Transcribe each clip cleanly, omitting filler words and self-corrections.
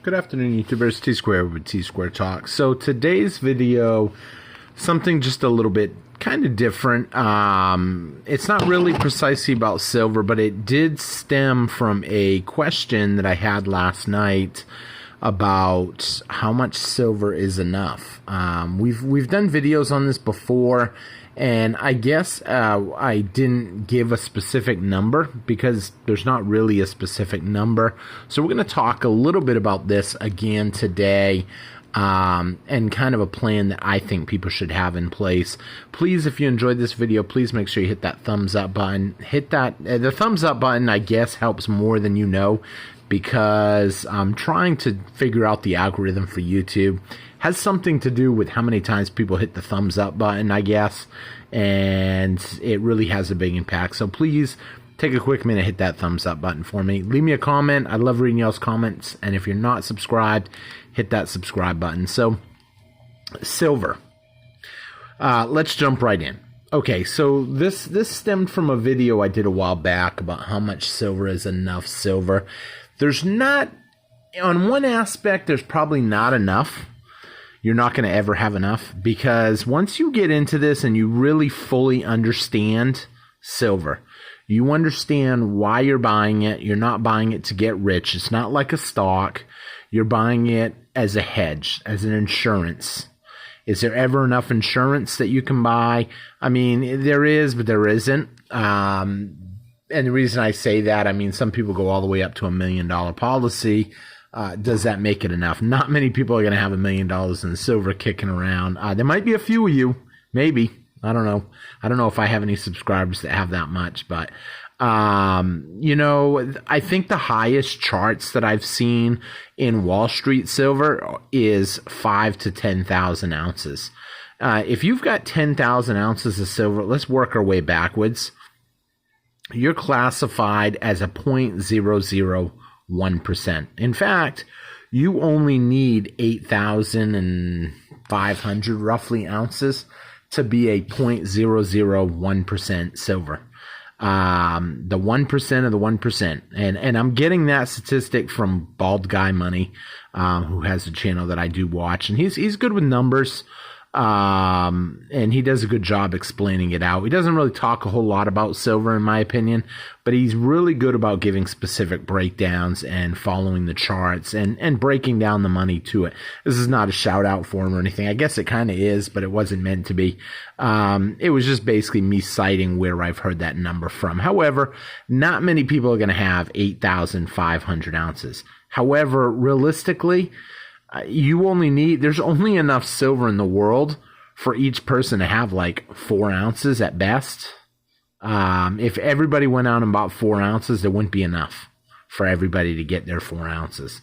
Good afternoon, YouTubers. T-Square with T-Square Talk. So today's video, something just a little bit kind of different. It's not really precisely about silver, but it did stem from a question that I had last night about how much silver is enough. We've done videos on this before, and I guess I didn't give a specific number because there's not really a specific number. So we're going to talk a little bit about this again today, and kind of a plan that I think people should have in place. Please, if you enjoyed this video, please make sure you hit that thumbs up button. Hit that. The thumbs up button, I guess, helps more than you know, because I'm trying to figure out the algorithm for YouTube. Has something to do with how many times people hit the thumbs up button, I guess, and it really has a big impact. So please take a quick minute, hit that thumbs up button for me. Leave me a comment. I love reading y'all's comments, and if you're not subscribed, hit that subscribe button. So silver. Let's jump right in. Okay, so this stemmed from a video I did a while back about how much silver is enough silver. There's not, on one aspect, there's probably not enough. You're not going to ever have enough, because once you get into this and you really fully understand silver, you understand why you're buying it. You're not buying it to get rich. It's not like a stock. You're buying it as a hedge, as an insurance. Is there ever enough insurance that you can buy? I mean, there is, but there isn't. And the reason I say that, I mean, some people go all the way up to $1 million policy. Does that make it enough? Not many people are going to have $1 million in silver kicking around. There might be a few of you, maybe. I don't know. I don't know if I have any subscribers that have that much, but you know, I think the highest charts that I've seen in Wall Street silver is 5 to 10,000 ounces. If you've got 10,000 ounces of silver, let's work our way backwards. You're classified as a 0.001%. In fact, you only need 8,500 roughly ounces to be a 0.001% silver. The 1% of the 1%. And I'm getting that statistic from Bald Guy Money, who has a channel that I do watch, and he's good with numbers. And he does a good job explaining it out. He doesn't really talk a whole lot about silver, in my opinion, but he's really good about giving specific breakdowns and following the charts and breaking down the money to it. This is not a shout out for him or anything. I guess it kind of is, but it wasn't meant to be. It was just basically me citing where I've heard that number from. However, not many people are going to have 8,500 ounces. However, realistically, you only need, there's only enough silver in the world for each person to have like 4 ounces at best. If everybody went out and bought 4 ounces, there wouldn't be enough for everybody to get their 4 ounces.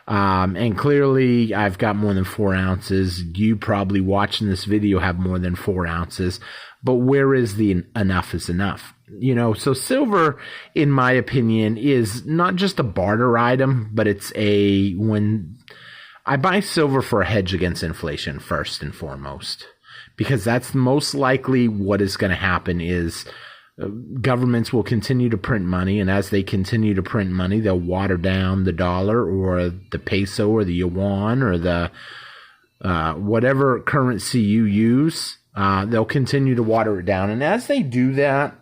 And clearly I've got more than 4 ounces. You probably watching this video have more than 4 ounces, but where is the enough is enough? You know, so silver, in my opinion, is not just a barter item, but it's when I buy silver for a hedge against inflation first and foremost, because that's most likely what is going to happen is governments will continue to print money, and as they continue to print money, they'll water down the dollar or the peso or the yuan or the whatever currency you use. They'll continue to water it down, and as they do that,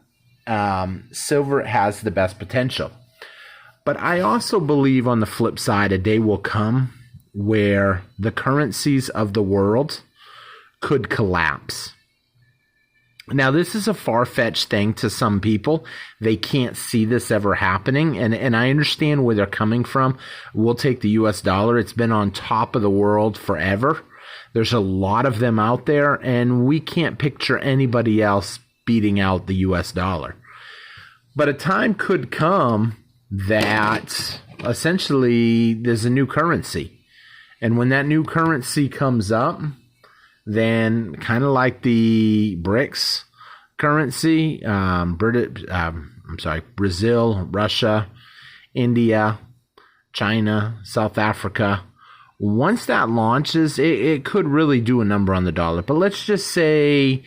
silver has the best potential. But I also believe on the flip side, a day will come where the currencies of the world could collapse. Now, this is a far-fetched thing to some people. They can't see this ever happening, and I understand where they're coming from. We'll take the US dollar. It's been on top of the world forever. There's a lot of them out there, and we can't picture anybody else beating out the US dollar. But a time could come that essentially there's a new currency. And when that new currency comes up, then kind of like the BRICS currency, Brazil, Russia, India, China, South Africa, once that launches, it could really do a number on the dollar. But let's just say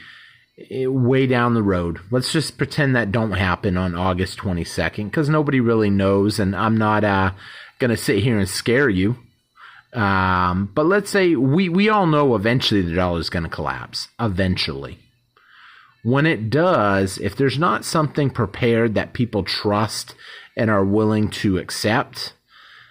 way down the road. Let's just pretend that don't happen on August 22nd, because nobody really knows, and I'm not going to sit here and scare you. But let's say we all know eventually the dollar is going to collapse. Eventually. When it does, if there's not something prepared that people trust and are willing to accept,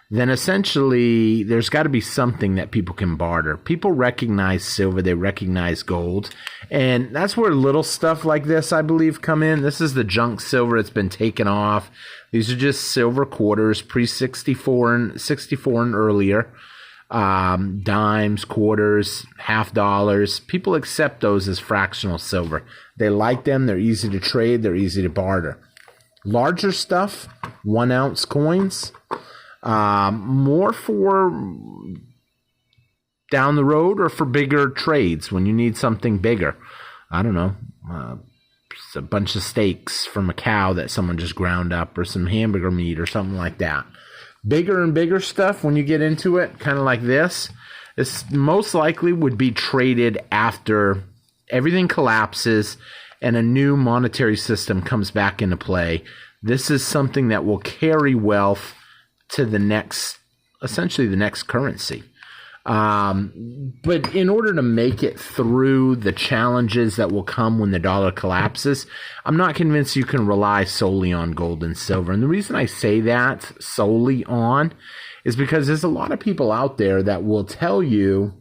then essentially there's got to be something that people can barter. People recognize silver, they recognize gold, and that's where little stuff like this, I believe, come in. This is the junk silver that's been taken off. These are just silver quarters, pre-64 and earlier. Dimes, quarters, half dollars. People accept those as fractional silver. They like them. They're easy to trade. They're easy to barter. Larger stuff, 1 ounce coins, more for down the road or for bigger trades when you need something bigger. I don't know, a bunch of steaks from a cow that someone just ground up, or some hamburger meat or something like that. Bigger and bigger stuff, when you get into it, kind of like this most likely would be traded after everything collapses and a new monetary system comes back into play. This is something that will carry wealth to the next, essentially the next currency. But in order to make it through the challenges that will come when the dollar collapses, I'm not convinced you can rely solely on gold and silver. And the reason I say that solely on is because there's a lot of people out there that will tell you,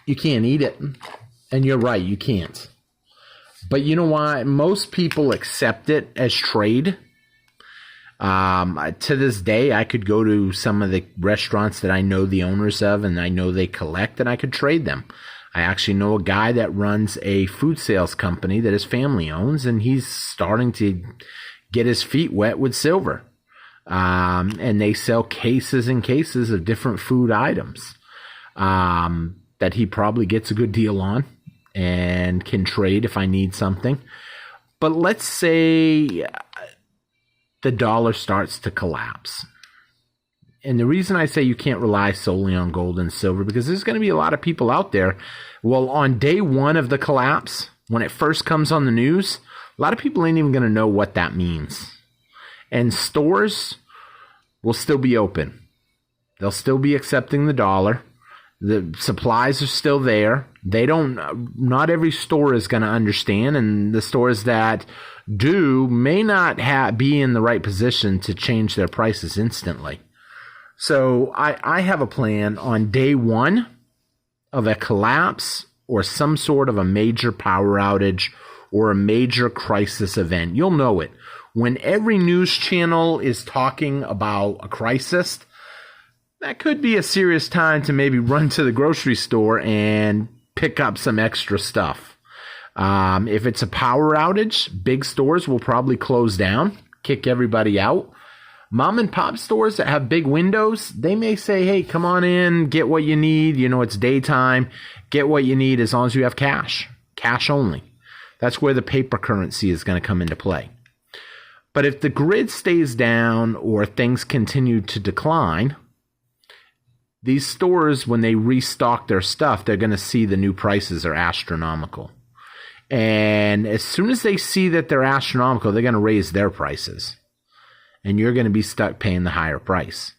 you can't eat it. And you're right, you can't. But you know why? Most people accept it as trade. To this day, I could go to some of the restaurants that I know the owners of and I know they collect, and I could trade them. I actually know a guy that runs a food sales company that his family owns, and he's starting to get his feet wet with silver. And they sell cases and cases of different food items that he probably gets a good deal on and can trade if I need something. But let's say the dollar starts to collapse. And the reason I say you can't rely solely on gold and silver, because there's going to be a lot of people out there. Well, on day one of the collapse, when it first comes on the news, a lot of people ain't even going to know what that means. And stores will still be open. They'll still be accepting the dollar. The supplies are still there. Not every store is going to understand, and the stores that do may not be in the right position to change their prices instantly. So I have a plan on day one of a collapse or some sort of a major power outage or a major crisis event. You'll know it. When every news channel is talking about a crisis, that could be a serious time to maybe run to the grocery store and pick up some extra stuff. If it's a power outage, big stores will probably close down, kick everybody out. Mom and pop stores that have big windows, they may say, hey, come on in, get what you need. You know, it's daytime. Get what you need as long as you have cash. Cash only. That's where the paper currency is going to come into play. But if the grid stays down or things continue to decline, these stores, when they restock their stuff, they're going to see the new prices are astronomical. And as soon as they see that they're astronomical, they're going to raise their prices. And you're going to be stuck paying the higher price.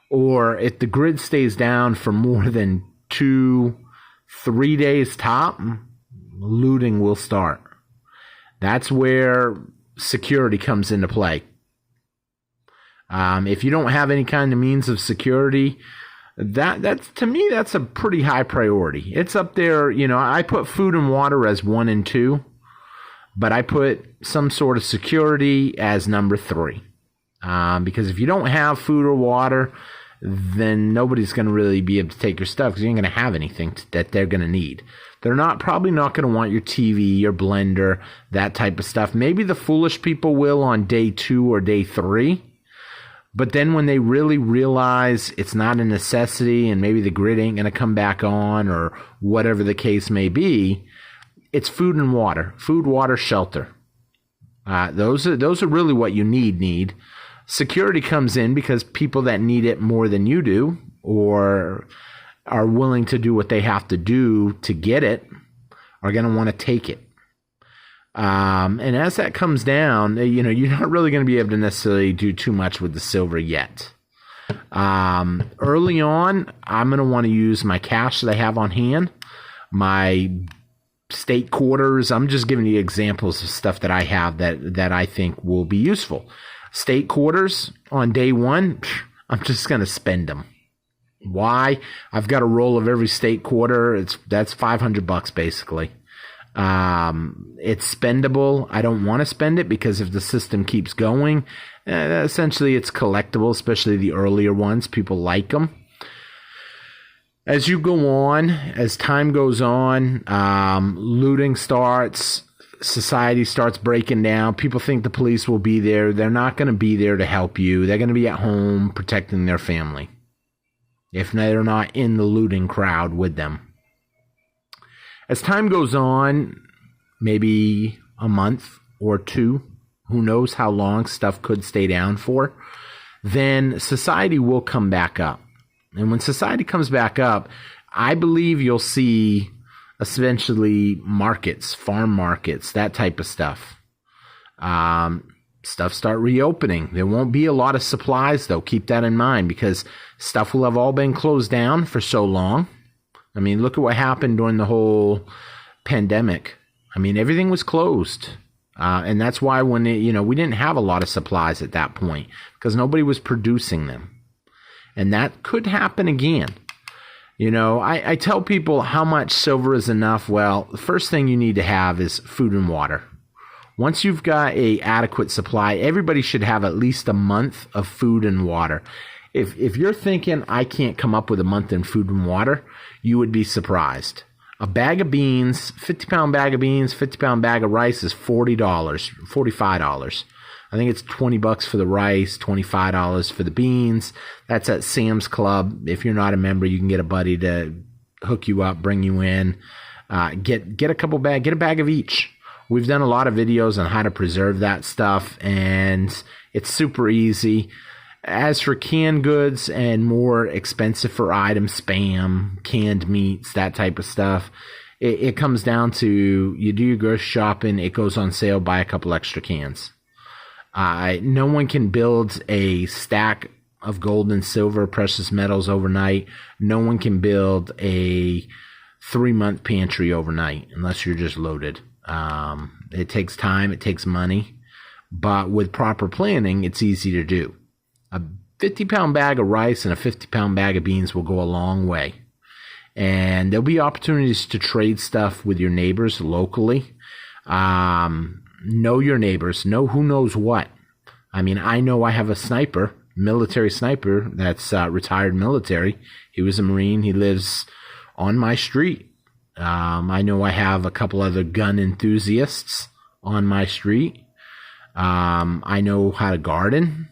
Or if the grid stays down for more than 2-3 days top, looting will start. That's where security comes into play. If you don't have any kind of means of security, that's to me, that's a pretty high priority. It's up there. You know, I put food and water as 1 and 2, but I put some sort of security as number 3. Because if you don't have food or water, then nobody's going to really be able to take your stuff, because you ain't going to have anything that they're going to need. They're probably not going to want your TV, your blender, that type of stuff. Maybe the foolish people will on day 2 or day 3. But then when they really realize it's not a necessity and maybe the grid ain't going to come back on or whatever the case may be, it's food and water. Food, water, shelter. Those are really what you need. Security comes in because people that need it more than you do or are willing to do what they have to do to get it are going to want to take it. And as that comes down, you know, you're not really going to be able to necessarily do too much with the silver yet. Early on, I'm going to want to use my cash that I have on hand, my state quarters. I'm just giving you examples of stuff that I have that I think will be useful. State quarters on day one, I'm just going to spend them. Why? I've got a roll of every state quarter. That's $500 basically. It's spendable. I don't want to spend it because if the system keeps going, essentially it's collectible, especially the earlier ones. People like them. As you go on, as time goes on, looting starts, society starts breaking down. People think the police will be there. They're not going to be there to help you. They're going to be at home protecting their family, if they're not in the looting crowd with them. As time goes on, maybe a month or two, who knows how long stuff could stay down for, then society will come back up. And when society comes back up, I believe you'll see essentially markets, farm markets, that type of stuff. Stuff start reopening. There won't be a lot of supplies, though. Keep that in mind, because stuff will have all been closed down for so long. I mean, look at what happened during the whole pandemic. I mean, everything was closed. And that's why when we didn't have a lot of supplies at that point, because nobody was producing them. And that could happen again. I tell people how much silver is enough. Well, the first thing you need to have is food and water. Once you've got a adequate supply, everybody should have at least a month of food and water. If you're thinking I can't come up with a month in food and water, you would be surprised. A bag of beans, 50-pound bag of beans, 50-pound bag of rice is $40, $45. I think it's $20 for the rice, $25 for the beans. That's at Sam's Club. If you're not a member, you can get a buddy to hook you up, bring you in. Get a couple bag, get a bag of each. We've done a lot of videos on how to preserve that stuff, and it's super easy. As for canned goods and more expensive for items, Spam, canned meats, that type of stuff, it comes down to you do your grocery shopping, it goes on sale, buy a couple extra cans. No one can build a stack of gold and silver, precious metals overnight. No one can build a 3-month pantry overnight unless you're just loaded. It takes time, it takes money, but with proper planning, it's easy to do. A 50-pound bag of rice and a 50-pound bag of beans will go a long way. And there'll be opportunities to trade stuff with your neighbors locally. Know your neighbors. Know who knows what. I mean, I know I have a sniper, military sniper, that's retired military. He was a Marine. He lives on my street. I know I have a couple other gun enthusiasts on my street. I know how to garden.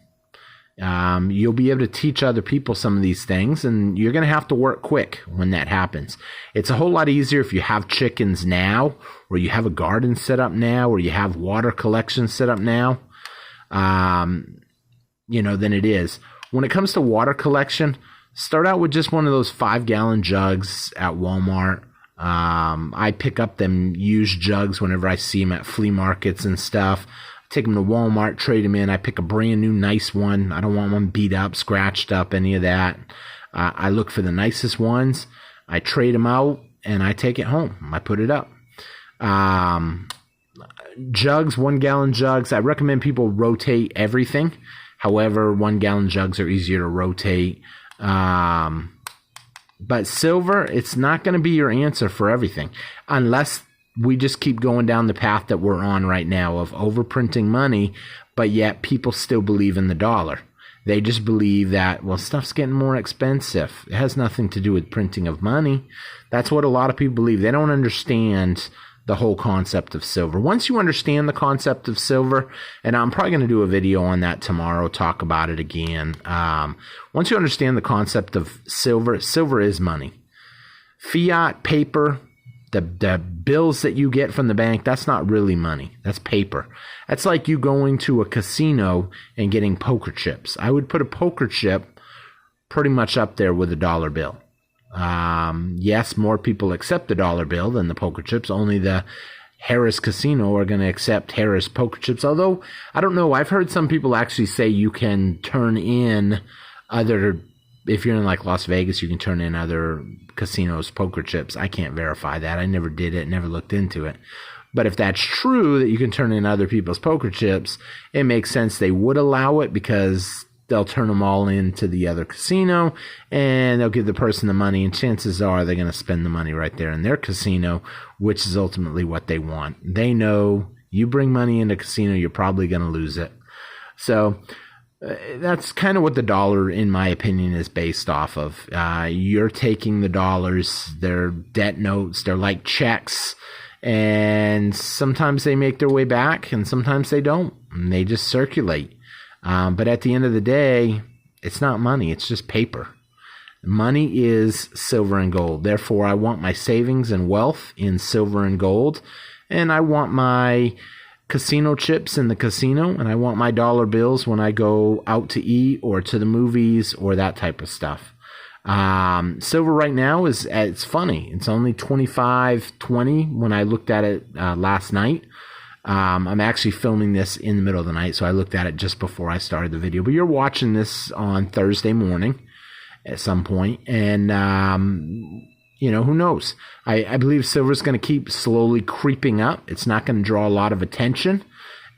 You'll be able to teach other people some of these things, and you're going to have to work quick when that happens. It's a whole lot easier if you have chickens now, or you have a garden set up now, or you have water collection set up now, than it is. When it comes to water collection, start out with just one of those 5-gallon jugs at Walmart. I pick up them used jugs whenever I see them at flea markets and stuff. Take them to Walmart, trade them in. I pick a brand new nice one. I don't want one beat up, scratched up, any of that. I look for the nicest ones. I trade them out, and I take it home. I put it up. Jugs, 1-gallon jugs. I recommend people rotate everything. However, 1-gallon jugs are easier to rotate. But silver, it's not going to be your answer for everything, unless we just keep going down the path that we're on right now of overprinting money, but yet people still believe in the dollar. They just believe that, well, stuff's getting more expensive. It has nothing to do with printing of money. That's what a lot of people believe. They don't understand the whole concept of silver. Once you understand the concept of silver, and I'm probably going to do a video on that tomorrow, talk about it again. Once you understand the concept of silver, silver is money. Fiat, paper, the bills that you get from the bank, that's not really money. That's paper. That's like you going to a casino and getting poker chips. I would put a poker chip pretty much up there with a dollar bill. Yes, more people accept the dollar bill than the poker chips. Only the Harris Casino are going to accept Harris poker chips. Although, I don't know. I've heard some people actually say you can turn in other, if you're in like Las Vegas, you can turn in other casinos' poker chips. I can't verify that. I never did it, never looked into it. But if that's true, that you can turn in other people's poker chips, it makes sense they would allow it, because they'll turn them all into the other casino and they'll give the person the money, and chances are they're going to spend the money right there in their casino, which is ultimately what they want. They know you bring money into a casino, you're probably going to lose it. So that's kind of what the dollar, in my opinion, is based off of. You're taking the dollars, they're debt notes, they're like checks. And sometimes they make their way back and sometimes they don't. And they just circulate. But at the end of the day, it's not money. It's just paper. Money is silver and gold. Therefore, I want my savings and wealth in silver and gold. And I want my casino chips in the casino. And I want my dollar bills when I go out to eat or to the movies or that type of stuff. Silver right now it's funny. It's only $25.20 when I looked at it last night. I'm actually filming this in the middle of the night, so I looked at it just before I started the video. But you're watching this on Thursday morning at some point, and who knows? I believe silver is going to keep slowly creeping up. It's not going to draw a lot of attention,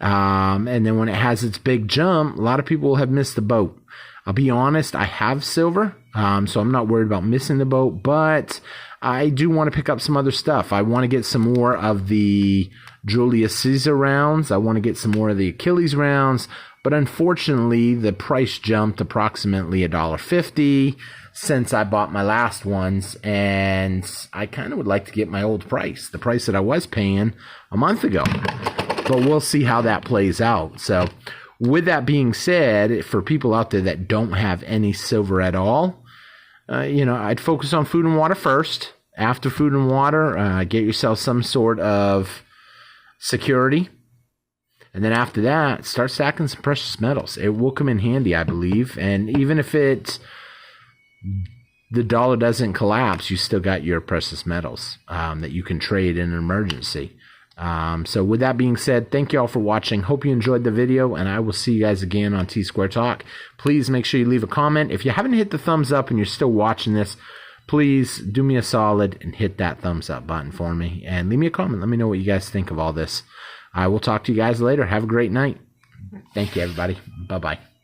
and then when it has its big jump, a lot of people will have missed the boat. I'll be honest, I have silver, so I'm not worried about missing the boat, but I do want to pick up some other stuff. I want to get some more of the Julius Caesar rounds. I want to get some more of the Achilles rounds, but unfortunately, the price jumped approximately $1.50 since I bought my last ones, and I kind of would like to get my old price, the price that I was paying a month ago, but we'll see how that plays out. So, with that being said, for people out there that don't have any silver at all, I'd focus on food and water first. After food and water, get yourself some sort of security. And then after that, start stacking some precious metals. It will come in handy, I believe. And even if the dollar doesn't collapse, you still got your precious metals that you can trade in an emergency. So with that being said, thank you all for watching. Hope you enjoyed the video, and I will see you guys again on T-Square Talk. Please make sure you leave a comment. If you haven't hit the thumbs up and you're still watching this, please do me a solid and hit that thumbs up button for me. And leave me a comment. Let me know what you guys think of all this. I will talk to you guys later. Have a great night. Thank you, everybody. Bye-bye.